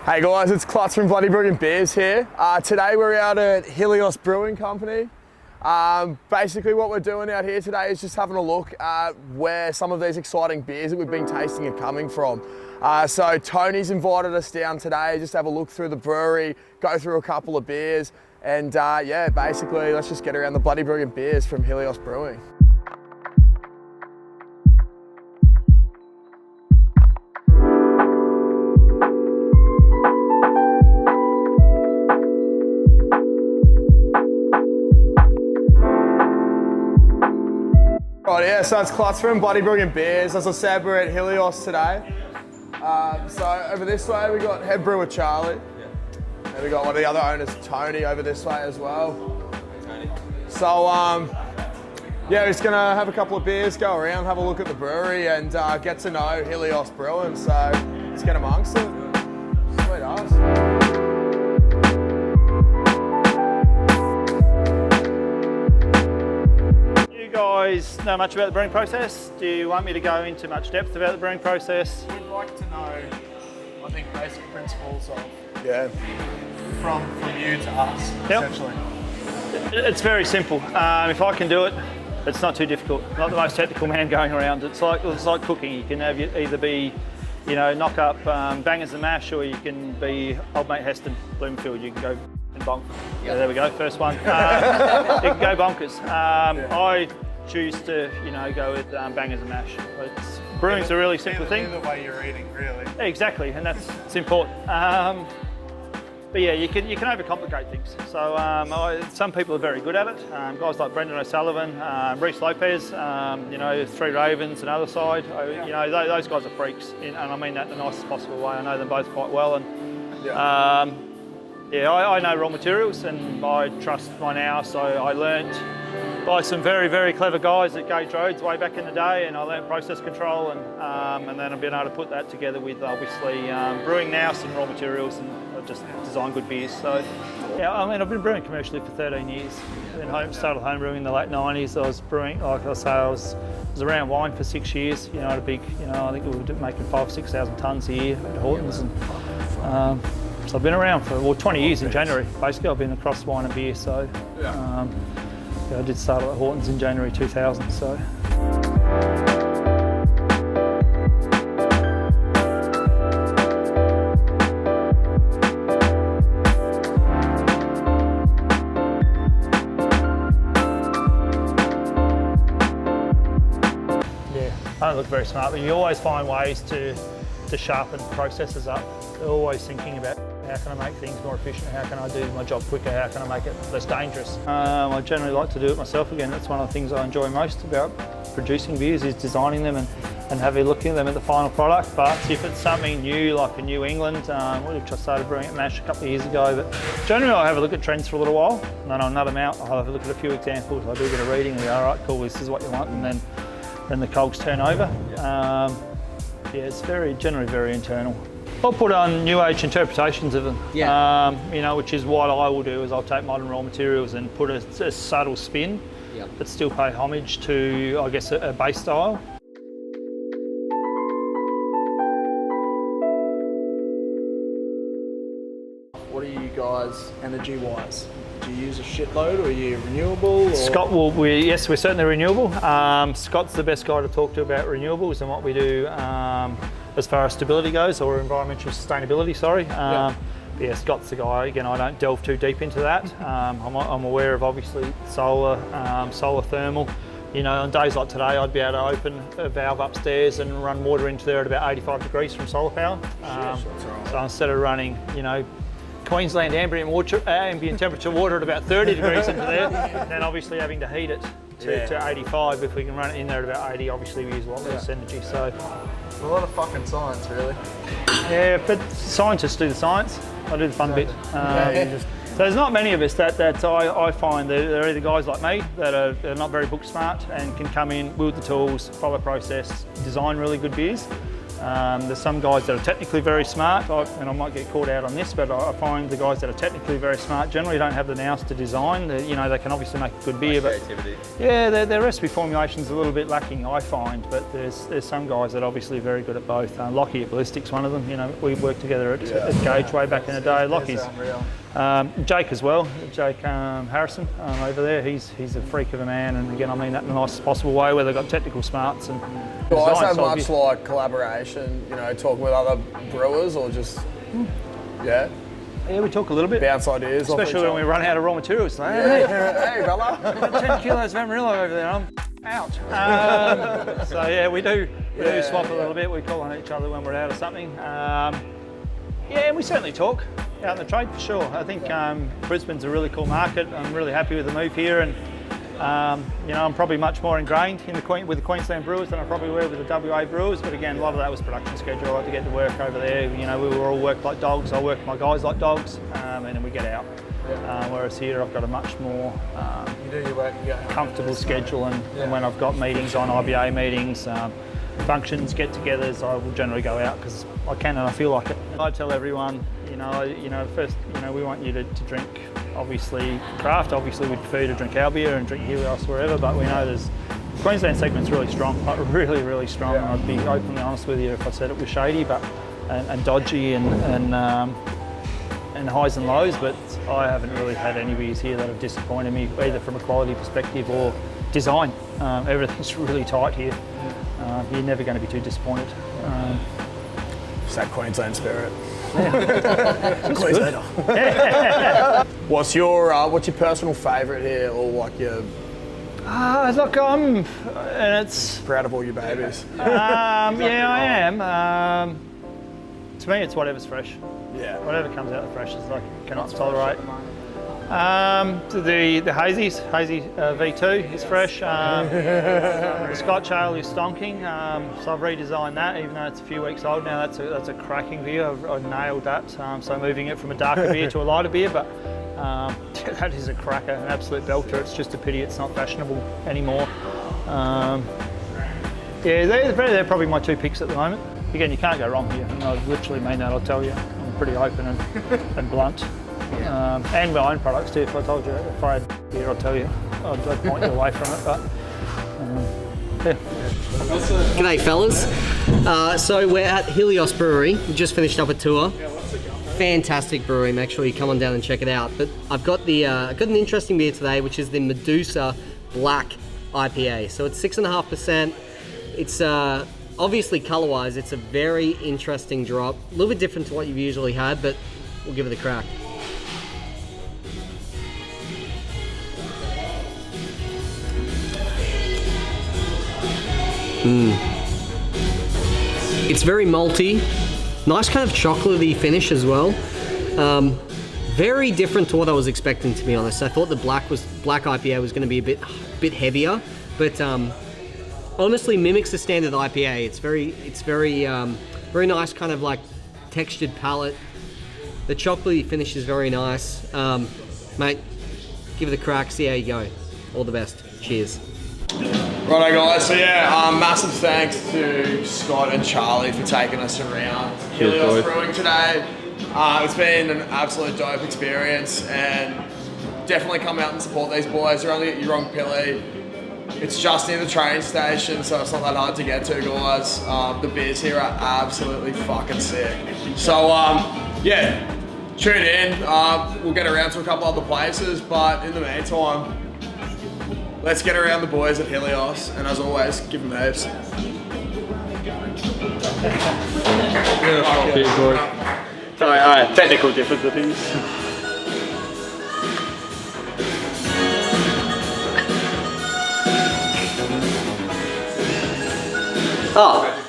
Hey guys, it's Clutzy from Helios Beers here. Today we're out at Helios Brewing Company. Basically what we're doing out here today is just having a look at where some of these exciting beers that we've been tasting are coming from. So Tony's invited us down today just to have a look through the brewery, go through a couple of beers, and yeah, basically let's just get around the Helios Beers from Helios Brewing. Right, yeah, so it's Clutzy from Helios Beers. As I said, we're at Helios today. So over this way we got Head Brewer Charlie. And we got one of the other owners, Tony, over this way as well. Tony. So yeah, we're just gonna have a couple of beers, go around, have a look at the brewery, and get to know Helios Brewing. So let's get amongst it. Sweet ass. Guys know much about the brewing process? Do you want me to go into much depth about the brewing process? We'd like to know, I think, basic principles of from you to us, essentially. It's very simple. If I can do it, it's not too difficult. Not the most technical man going around. It's like cooking. You can have either be, knock up bangers and mash, or you can be old mate Heston, Bloomfield. You can go and bonk. Yeah, there we go. First one. You can go bonkers. I choose to, go with bangers and mash. Brewing's a really simple thing. Either way you're eating, really. Exactly, and it's important. But yeah, you can overcomplicate things. So some people are very good at it. Guys like Brendan O'Sullivan, Reece Lopez, Three Ravens, another side. Those guys are freaks, and I mean that in the nicest possible way. I know them both quite well, and I know raw materials, and I trust my now. So I learnt by some very, very clever guys at Gage Roads way back in the day, and I learnt process control, and then I've been able to put that together with obviously brewing now, some raw materials, and I've just designed good beers. So yeah, I mean, I've been brewing commercially for 13 years. Started home brewing in the late 90s. I was brewing, like I say, I was around wine for 6 years. At a big, I think we were making 5,000 or 6,000 tonnes a year at Hortons, and so I've been around for 20 years in January. Basically, I've been across wine and beer. So. I did start at Hortons in January 2000, so. Yeah, I don't look very smart, but you always find ways to sharpen processes up. They're always thinking about how can I make things more efficient, how can I do my job quicker, how can I make it less dangerous. I generally like to do it myself again. That's one of the things I enjoy most about producing beers, is designing them and having a look at them at the final product. But if it's something new, like a New England, we just started brewing at MASH a couple of years ago, but generally I have a look at trends for a little while, and then I'll nut them out. I'll have a look at a few examples, I'll do a bit of reading, and go, all right, cool, this is what you want, and then the cogs turn over. It's generally very internal. I'll put on new age interpretations of them, which is what I will do. Is I'll take modern raw materials and put a subtle spin, but still pay homage to, I guess, a base style. What are you guys energy-wise? Do you use a shitload, or are you renewable? Or? Scott, yes, we're certainly renewable. Scott's the best guy to talk to about renewables and what we do as far as stability goes, or environmental sustainability, sorry. Yeah, Scott's the guy. Again, I don't delve too deep into that. I'm aware of obviously solar thermal. On days like today, I'd be able to open a valve upstairs and run water into there at about 85 degrees from solar power. So instead of running, Queensland ambient temperature water at about 30 degrees into there, then obviously having to heat it to 85. If we can run it in there at about 80, obviously we use a lot less energy. So it's a lot of fucking science, really. Yeah, but scientists do the science. I do the fun bit. So there's not many of us that I find that they're either guys like me that are not very book smart and can come in, wield the tools, follow process, design really good beers. There's some guys that are technically very smart, and I might get called out on this, but I find the guys that are technically very smart generally don't have the nous to design. They can obviously make a good beer, but yeah, their recipe formulation's a little bit lacking, I find. But there's some guys that are obviously very good at both. Lockie at Ballistic's one of them. We worked together at Gage way back in the day. Lockie's Jake as well, Jake Harrison over there. He's a freak of a man, and again, I mean that in the nicest possible way, where they've got technical smarts and. Do you guys have much like collaboration? Talking with other brewers, or just yeah, we talk a little bit. Bounce ideas, especially when we run out of raw materials. Like, hey, fella, 10 kilos of Amarillo over there. I'm out. So yeah, we do swap a little bit. We call on each other when we're out of something. And we certainly talk out in the trade for sure. I think Brisbane's a really cool market. I'm really happy with the move here, and I'm probably much more ingrained with the Queensland Brewers than I probably were with the WA Brewers. But again, a lot of that was production schedule. I had to get to work over there. We were all worked like dogs. I worked my guys like dogs, and then we get out. Whereas here, I've got a much more comfortable schedule, and when I've got meetings on IBA meetings, functions, get-togethers, I will generally go out because I can and I feel like it. I tell everyone, first, we want you to drink, obviously, craft. Obviously, we prefer you to drink our beer and drink Helios wherever, but we know the Queensland segment's really strong, like really, really strong. And I'd be openly honest with you if I said it was shady, and dodgy and highs and lows, but I haven't really had any beers here that have disappointed me, either from a quality perspective or design. Everything's really tight here. You're never going to be too disappointed. It's that Queensland spirit. Queenslander. What's your personal favourite here, or like your? Look, and it's proud of all your babies. Yeah, I am. To me, it's whatever's fresh. Yeah. Whatever comes out the fresh is like cannot tolerate. The hazy V2 is fresh. The Scotch Ale is stonking, so I've redesigned that, even though it's a few weeks old now. That's a cracking beer. I've nailed that. So moving it from a darker beer to a lighter beer, but that is a cracker, an absolute belter. It's just a pity it's not fashionable anymore. They're probably my two picks at the moment. Again, you can't go wrong here, and I literally mean that. I'll tell you, I'm pretty open and blunt. And my own products too. If I told you, if I had beer, I'd tell you. I'd point you away from it. But G'day fellas. So we're at Helios Brewery. We just finished up a tour. Fantastic brewery. Make sure you come on down and check it out. But I've got an interesting beer today, which is the Medusa Black IPA. So it's 6.5%. It's obviously color-wise, it's a very interesting drop. A little bit different to what you've usually had, but we'll give it a crack. It's very malty, nice kind of chocolatey finish as well. Very different to what I was expecting, to be honest. I thought the black IPA was going to be a bit heavier, but honestly mimics the standard IPA. It's very nice, kind of like textured palate. The chocolatey finish is very nice. Mate, give it a crack, see how you go. All the best. Cheers. Righto guys, so massive thanks to Scott and Charlie for taking us around Helios Brewing today. It's been an absolute dope experience, and definitely come out and support these boys. They're only at Yurong-Pili. It's just near the train station, so it's not that hard to get to, guys. The beers here are absolutely fucking sick. So tune in. We'll get around to a couple other places, but in the meantime, let's get around the boys at Helios, and as always, give them heaps. Cheers, boy. Alright, technical difficulties. Oh.